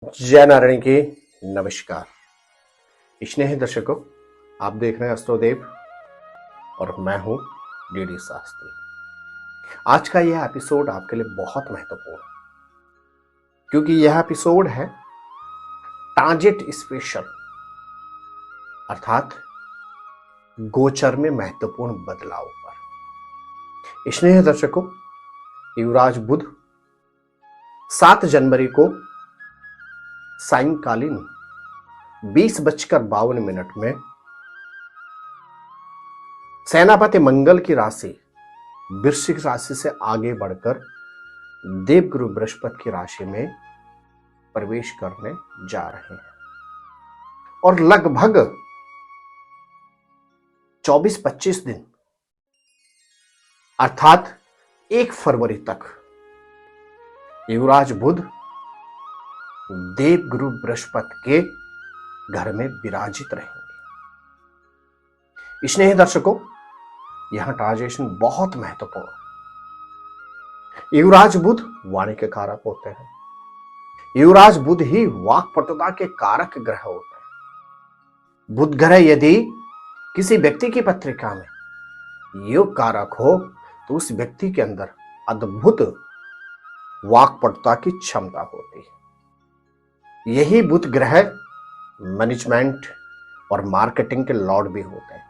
जय नारायण की नमस्कार। स्नेही दर्शकों, आप देख रहे हैं अस्त्रोदेव और मैं हूं डीडी शास्त्री। आज का यह एपिसोड आपके लिए बहुत महत्वपूर्ण है क्योंकि यह एपिसोड है ट्रांजिट स्पेशल, अर्थात गोचर में महत्वपूर्ण बदलाव पर। स्नेही दर्शकों, युवराज बुध 7 जनवरी को सायंकालीन 20:52 में सेनापति मंगल की राशि वृश्चिक राशि से आगे बढ़कर देवगुरु बृहस्पति की राशि में प्रवेश करने जा रहे हैं और लगभग 24-25 दिन अर्थात 1 फरवरी तक युवराज बुध देवगुरु बृहस्पति के घर में विराजित रहेंगे। स्नेही दर्शकों, यहां ट्रांजिशन बहुत महत्वपूर्ण है। युवराज बुध वाणी के कारक होते हैं। युवराज बुध ही वाक्पटुता के कारक ग्रह होते हैं। बुध ग्रह यदि किसी व्यक्ति की पत्रिका में योग कारक हो तो उस व्यक्ति के अंदर अद्भुत वाक्पटुता की क्षमता होती है। यही बुध ग्रह मैनेजमेंट और मार्केटिंग के लॉर्ड भी होते हैं।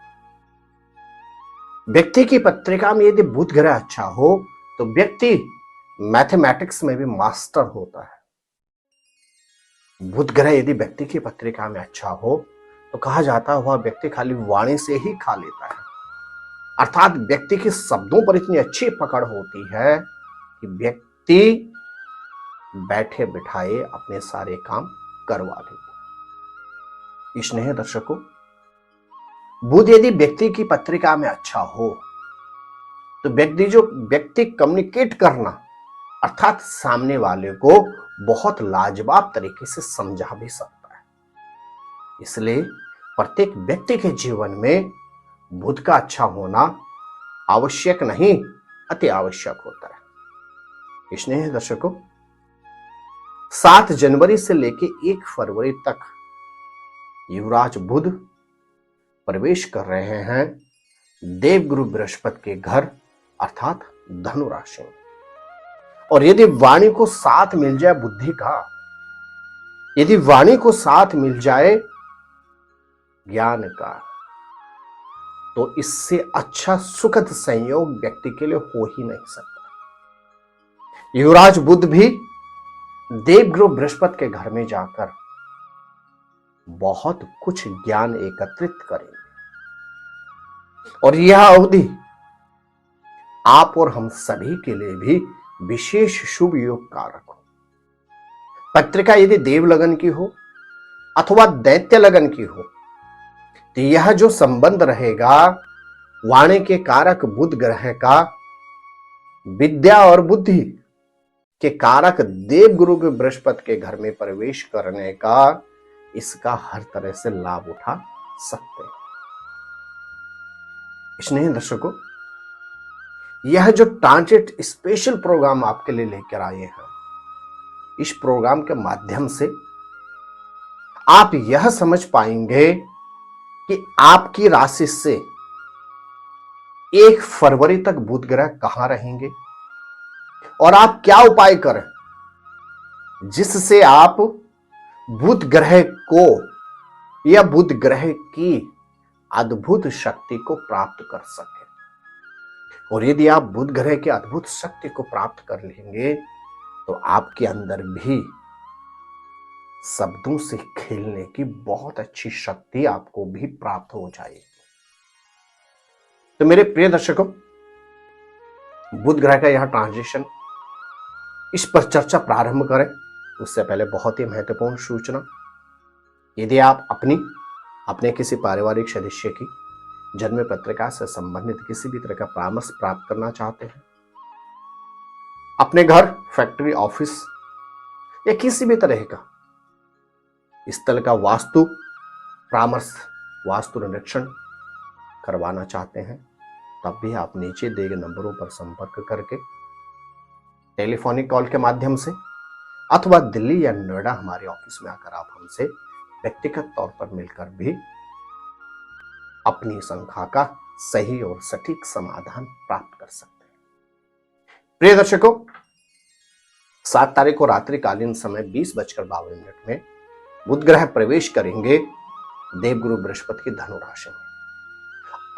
व्यक्ति की पत्रिका में यदि बुध ग्रह अच्छा हो तो व्यक्ति मैथमेटिक्स में भी मास्टर होता है। बुध ग्रह यदि व्यक्ति की पत्रिका में अच्छा हो तो कहा जाता है वह व्यक्ति खाली वाणी से ही खा लेता है, अर्थात व्यक्ति के शब्दों पर इतनी अच्छी पकड़ होती है कि व्यक्ति बैठे बिठाए अपने सारे काम करवा लेते। स्नेही दर्शकों, बुध यदि व्यक्ति की पत्रिका में अच्छा हो तो व्यक्ति कम्युनिकेट करना अर्थात सामने वाले को बहुत लाजवाब तरीके से समझा भी सकता है। इसलिए प्रत्येक व्यक्ति के जीवन में बुध का अच्छा होना आवश्यक नहीं, अति आवश्यक होता है। स्नेही दर्शकों, 7 जनवरी से लेकर 1 फरवरी तक युवराज बुध प्रवेश कर रहे हैं देवगुरु बृहस्पति के घर अर्थात धनु राशि में। और यदि वाणी को साथ मिल जाए बुद्धि का, यदि वाणी को साथ मिल जाए ज्ञान का, तो इससे अच्छा सुखद संयोग व्यक्ति के लिए हो ही नहीं सकता। युवराज बुध भी देवगुरु बृहस्पति के घर में जाकर बहुत कुछ ज्ञान एकत्रित करेंगे और यह अवधि आप और हम सभी के लिए भी विशेष शुभ योग कारक हो। पत्रिका यदि देव लगन की हो अथवा दैत्य लगन की हो तो यह जो संबंध रहेगा वाणी के कारक बुध ग्रह का विद्या और बुद्धि के कारक देवगुरु के बृहस्पति के घर में प्रवेश करने का, इसका हर तरह से लाभ उठा सकते हैं। स्नेही दर्शकों, यह जो ट्रांजिट स्पेशल प्रोग्राम आपके लिए लेकर आए हैं, इस प्रोग्राम के माध्यम से आप यह समझ पाएंगे कि आपकी राशि से 1 फरवरी तक बुध ग्रह कहां रहेंगे और आप क्या उपाय करें जिससे आप बुध ग्रह को या बुध ग्रह की अद्भुत शक्ति को प्राप्त कर सके। और यदि आप बुध ग्रह की अद्भुत शक्ति को प्राप्त कर लेंगे तो आपके अंदर भी शब्दों से खेलने की बहुत अच्छी शक्ति आपको भी प्राप्त हो जाएगी। तो मेरे प्रिय दर्शकों, बुध ग्रह का यह ट्रांजिशन, इस पर चर्चा प्रारंभ करें उससे पहले बहुत ही महत्वपूर्ण सूचना। यदि आप अपने किसी पारिवारिक सदस्य की जन्म पत्रिका से संबंधित किसी भी तरह का परामर्श प्राप्त करना चाहते हैं, अपने घर, फैक्ट्री, ऑफिस या किसी भी तरह का स्थल का वास्तु परामर्श, वास्तु निरीक्षण करवाना चाहते हैं, तब भी आप नीचे दिए गए नंबरों पर संपर्क करके टेलीफोनिक कॉल के माध्यम से अथवा दिल्ली या नोएडा हमारे ऑफिस में आकर आप हमसे व्यक्तिगत तौर पर मिलकर भी अपनी शंका का सही और सटीक समाधान प्राप्त कर सकते हैं। प्रिय दर्शकों, 7 तारीख को रात्रिकालीन समय 20:52 में बुध ग्रह प्रवेश करेंगे देवगुरु बृहस्पति की धनु राशि में।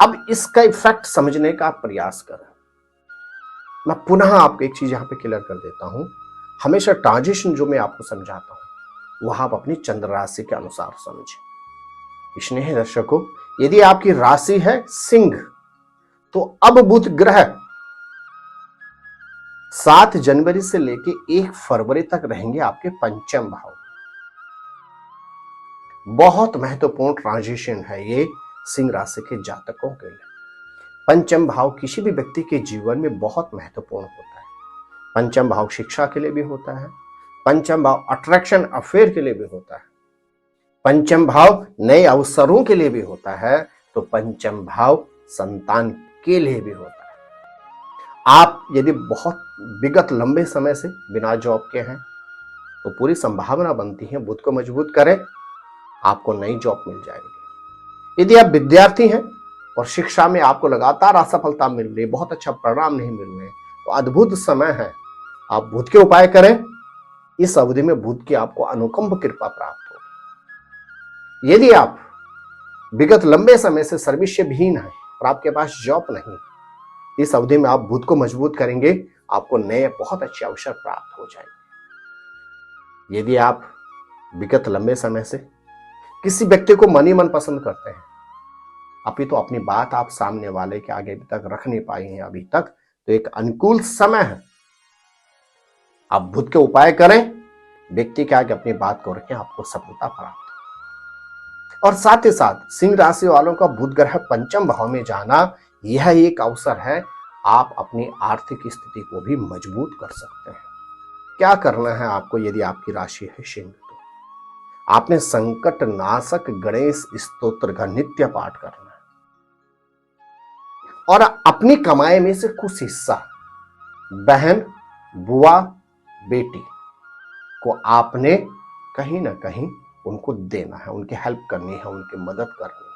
अब इसका इफेक्ट समझने का प्रयास करें। मैं पुनः आपको एक चीज यहां पे क्लियर कर देता हूं। हमेशा ट्रांजिशन जो मैं आपको समझाता हूं वह आप अपनी चंद्र राशि के अनुसार समझें। स्नेही दर्शकों, यदि आपकी राशि है सिंह, तो अब बुध ग्रह 7 जनवरी से लेके 1 फरवरी तक रहेंगे आपके पंचम भाव। बहुत महत्वपूर्ण ट्रांजिशन है ये सिंह राशि के जातकों के लिए। पंचम भाव किसी भी व्यक्ति के जीवन में बहुत महत्वपूर्ण होता है। पंचम भाव शिक्षा के लिए भी होता है, पंचम भाव अट्रैक्शन अफेयर के लिए भी होता है, पंचम भाव नए अवसरों के लिए भी होता है, तो पंचम भाव संतान के लिए भी होता है। आप यदि बहुत विगत लंबे समय से बिना जॉब के हैं तो पूरी संभावना बनती है बुध को मजबूत करें, आपको नई जॉब मिल जाएगी। यदि आप विद्यार्थी हैं और शिक्षा में आपको लगातार असफलता मिल रही है, बहुत अच्छा परिणाम नहीं मिल रहे, तो अद्भुत समय है, आप बुध के उपाय करें। इस अवधि में बुध की आपको अनुकंप कृपा प्राप्त होगी। यदि आप विगत लंबे समय से सर्विस से विहीन हैं और आपके पास जॉब नहीं, इस अवधि में आप बुध को मजबूत करेंगे, आपको नए बहुत अच्छे अवसर प्राप्त हो जाएंगे। यदि आप विगत लंबे समय से किसी व्यक्ति को मन ही मन पसंद करते हैं, अभी तो अपनी बात आप सामने वाले के आगे अभी तक रख नहीं पाए हैं अभी तक, तो एक अनुकूल समय है, आप बुध के उपाय करें, व्यक्ति के आगे अपनी बात को रखें, आपको सफलता प्राप्त। और साथ ही साथ सिंह राशि वालों का बुध ग्रह पंचम भाव में जाना, यह एक अवसर है, आप अपनी आर्थिक स्थिति को भी मजबूत कर सकते हैं। क्या करना है आपको? यदि आपकी राशि है सिंह, तो आपने संकट नाशक गणेश स्तोत्र का नित्य पाठ करना है और अपनी कमाई में से कुछ हिस्सा बहन, बुआ, बेटी को आपने कहीं ना कहीं उनको देना है, उनकी हेल्प करनी है, उनकी मदद करनी है।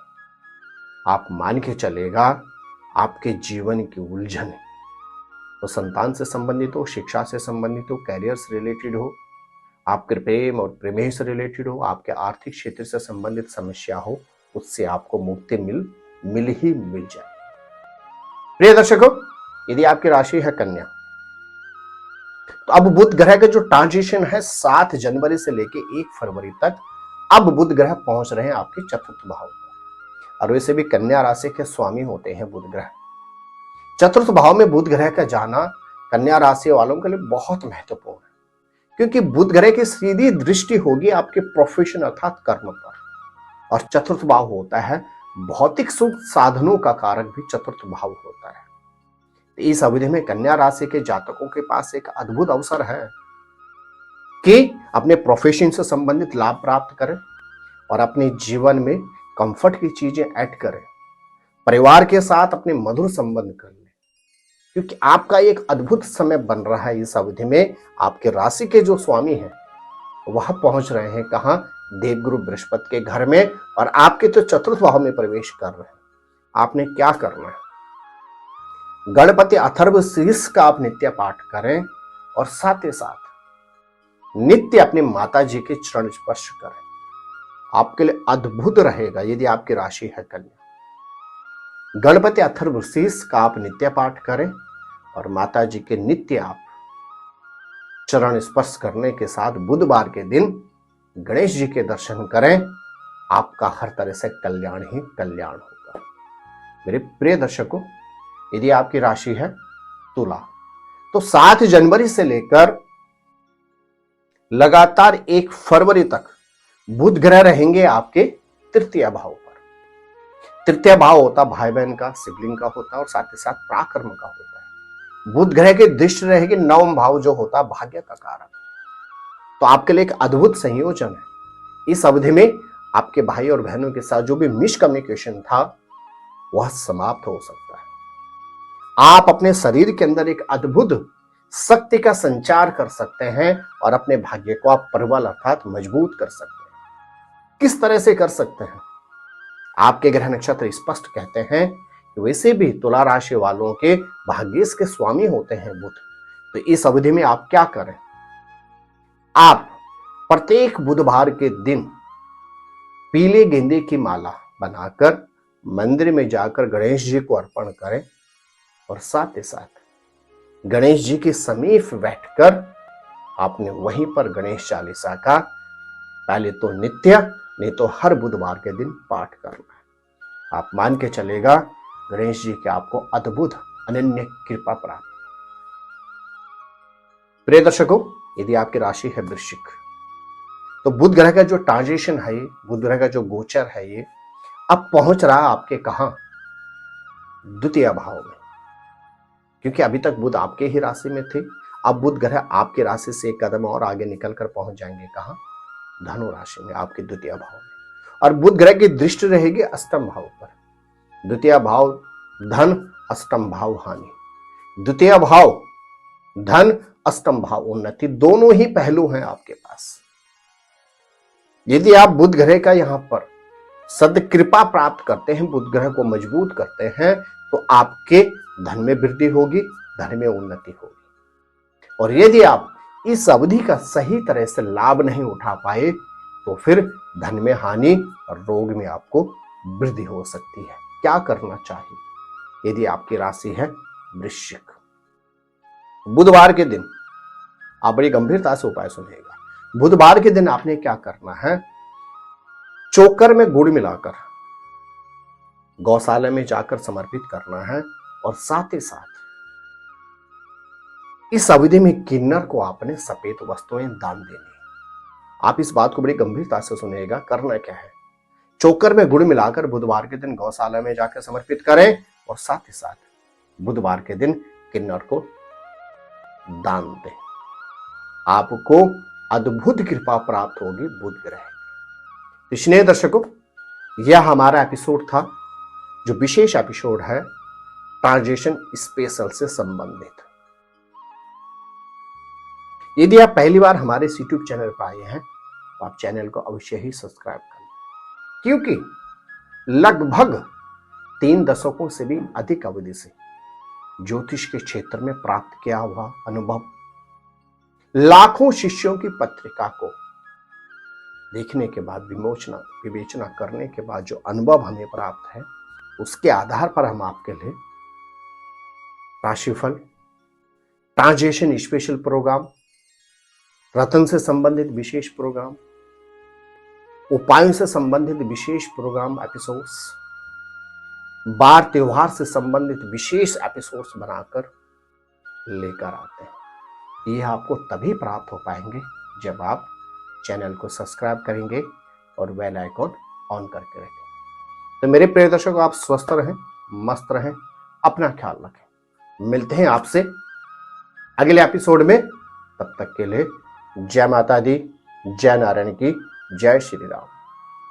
आप मान के चलेगा, आपके जीवन की उलझन तो संतान से संबंधित हो, शिक्षा से संबंधित हो, कैरियर से रिलेटेड हो, आपके प्रेम और प्रेमी से रिलेटेड हो, आपके आर्थिक क्षेत्र से संबंधित समस्या हो, उससे आपको मुक्ति मिल ही मिल जाए। प्रिय दर्शकों, यदि आपकी राशि है कन्या, तो अब बुध ग्रह का जो ट्रांजिशन है 7 जनवरी से लेके 1 फरवरी तक, अब बुध ग्रह पहुंच रहे हैं आपके चतुर्थ भाव पर, और वैसे भी कन्या राशि के स्वामी होते हैं बुध ग्रह। चतुर्थ भाव में बुध ग्रह का जाना कन्या राशि वालों के लिए बहुत महत्वपूर्ण है, क्योंकि बुध ग्रह की सीधी दृष्टि होगी आपके प्रोफेशन अर्थात कर्म पर, और चतुर्थ भाव होता है भौतिक सुख साधनों का कारक भी चतुर्थ भाव होता है। इस अवधि में कन्या राशि के जातकों के पास एक अद्भुत अवसर है कि अपने प्रोफेशन से संबंधित लाभ प्राप्त करें और अपने जीवन में कंफर्ट की चीजें ऐड करें, परिवार के साथ अपने मधुर संबंध कर लें, क्योंकि आपका एक अद्भुत समय बन रहा है। इस अवधि में आपके राशि के जो स्वामी हैं वह पहुंच रहे हैं कहां? देवगुरु बृहस्पति के घर में, और आपके तो चतुर्थ भाव में प्रवेश कर रहे हैं। आपने क्या करना है? गणपति अथर्व शीर्ष का आप नित्य पाठ करें और साथ ही साथ नित्य अपने माता जी के चरण स्पर्श करें, आपके लिए अद्भुत रहेगा। यदि आपकी राशि है कन्या, गणपति अथर्व शीर्ष का आप नित्य पाठ करें और माता जी के नित्य आप चरण स्पर्श करने के साथ बुधवार के दिन गणेश जी के दर्शन करें, आपका हर तरह से कल्याण ही कल्याण होगा। मेरे प्रिय दर्शकों, यदि आपकी राशि है तुला, तो 7 जनवरी से लेकर लगातार 1 फरवरी तक बुध ग्रह रहेंगे आपके तृतीय भाव पर। तृतीय भाव होता भाई बहन का, सिबलिंग का होता है, और साथ ही साथ पराक्रम का होता है। बुध ग्रह की दृष्टि रहेगी नवम भाव जो होता है भाग्य का कारक। तो आपके लिए एक अद्भुत संयोजन है। इस अवधि में आपके भाई और बहनों के साथ जो भी मिसकम्युनिकेशन था वह समाप्त हो सकता है। आप अपने शरीर के अंदर एक अद्भुत शक्ति का संचार कर सकते हैं और अपने भाग्य को आप प्रबल अर्थात मजबूत कर सकते हैं। किस तरह से कर सकते हैं? आपके ग्रह नक्षत्र स्पष्ट कहते हैं कि वैसे भी तुला राशि वालों के भाग्येश के स्वामी होते हैं बुध। तो इस अवधि में आप क्या करें? आप प्रत्येक बुधवार के दिन पीले गेंदे की माला बनाकर मंदिर में जाकर गणेश जी को अर्पण करें और साथ ही साथ गणेश जी के समीप बैठकर आपने वहीं पर गणेश चालीसा का पहले तो नित्य नहीं तो हर बुधवार के दिन पाठ करना है। आप मान के चलेगा गणेश जी के आपको अद्भुत अनन्य कृपा प्राप्त। प्रिय दर्शकों, यदि आपकी राशि है वृश्चिक, तो बुध ग्रह का जो ट्रांजिशन है, बुध ग्रह का जो गोचर है, ये अब पहुंच रहा आपके कहां? द्वितीय भाव में। क्योंकि अभी तक बुध आपके ही राशि में थे, अब बुध ग्रह आपकी राशि से एक कदम और आगे निकलकर पहुंच जाएंगे कहां? धनु राशि में, आपके द्वितीय भाव में। और बुध ग्रह की दृष्टि रहेगी अष्टम भाव पर। द्वितीय भाव धन, अष्टम भाव हानि। द्वितीय भाव धन, अष्टम भाव उन्नति, दोनों ही पहलू हैं आपके पास। यदि आप बुध ग्रह का यहां पर सदकृपा प्राप्त करते हैं, बुध ग्रह को मजबूत करते हैं, तो आपके धन में वृद्धि होगी, धन में उन्नति होगी। और यदि आप इस अवधि का सही तरह से लाभ नहीं उठा पाए तो फिर धन में हानि और रोग में आपको वृद्धि हो सकती है। क्या करना चाहिए यदि आपकी राशि है वृश्चिक? बुधवार के दिन आप बड़ी गंभीरता से उपाय सुनिएगा। बुधवार के दिन आपने क्या करना है? चोकर में गुड़ मिलाकर गौशाला में जाकर समर्पित करना है और साथ ही साथ इस अवधि में किन्नर को आपने सफेद वस्तुएं दान देनी। आप इस बात को बड़ी गंभीरता से सुनिएगा। करना क्या है? चोकर में गुड़ मिलाकर बुधवार के दिन गौशाला में जाकर समर्पित करें और साथ ही साथ बुधवार के दिन किन्नर को दान दें। आपको अद्भुत कृपा प्राप्त होगी बुध ग्रह। स्नेह दर्शकों, यह हमारा एपिसोड था, जो विशेष एपिसोड है ट्रांजिशन स्पेशल से संबंधित। यदि आप पहली बार हमारे यूट्यूब चैनल पर आए हैं तो आप चैनल को अवश्य ही सब्सक्राइब कर लें, क्योंकि लगभग 3 दशकों से भी अधिक अवधि से ज्योतिष के क्षेत्र में प्राप्त किया हुआ अनुभव, लाखों शिष्यों की पत्रिका को देखने के बाद, विवेचना करने के बाद जो अनुभव हमें प्राप्त है, उसके आधार पर हम आपके लिए राशिफल, ट्रांजिशन स्पेशल प्रोग्राम, रत्न से संबंधित विशेष प्रोग्राम, उपायों से संबंधित विशेष प्रोग्राम एपिसोड्स, बार त्योहार से संबंधित विशेष एपिसोड्स बनाकर लेकर आते हैं। ये आपको तभी प्राप्त हो पाएंगे जब आप चैनल को सब्सक्राइब करेंगे और बेल आइकॉन ऑन करके रखेंगे। तो मेरे प्रिय दर्शकों, आप स्वस्थ रहें, मस्त रहें, अपना ख्याल रखें। मिलते हैं आपसे अगले एपिसोड में। तब तक के लिए जय माता दी, जय नारायण की, जय श्री राम।